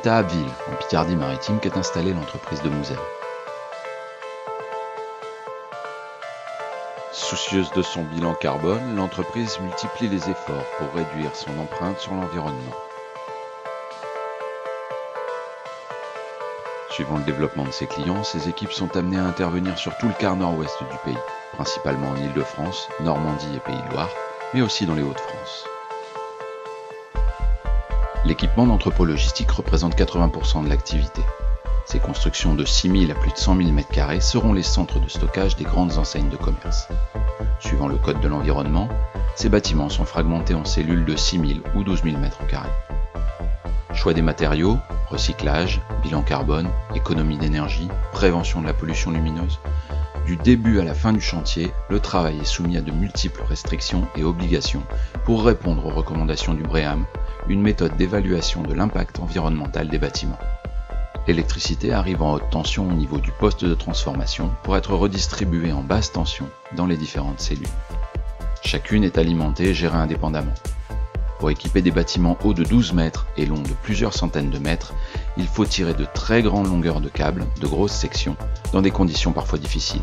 C'est à Abbeville, en Picardie-Maritime, qu'est installée l'entreprise de Mouzel. Soucieuse de son bilan carbone, l'entreprise multiplie les efforts pour réduire son empreinte sur l'environnement. Suivant le développement de ses clients, ses équipes sont amenées à intervenir sur tout le quart nord-ouest du pays, principalement en Île-de-France, Normandie et Pays de Loire, mais aussi dans les Hauts-de-France. L'équipement d'entrepôt logistique représente 80% de l'activité. Ces constructions de 6 000 à plus de 100 000 m² seront les centres de stockage des grandes enseignes de commerce. Suivant le code de l'environnement, ces bâtiments sont fragmentés en cellules de 6 000 ou 12 000 m². Choix des matériaux, recyclage, bilan carbone, économie d'énergie, prévention de la pollution lumineuse. Du début à la fin du chantier, le travail est soumis à de multiples restrictions et obligations pour répondre aux recommandations du BREEAM, une méthode d'évaluation de l'impact environnemental des bâtiments. L'électricité arrive en haute tension au niveau du poste de transformation pour être redistribuée en basse tension dans les différentes cellules. Chacune est alimentée et gérée indépendamment. Pour équiper des bâtiments hauts de 12 mètres et longs de plusieurs centaines de mètres, il faut tirer de très grandes longueurs de câbles, de grosses sections, dans des conditions parfois difficiles.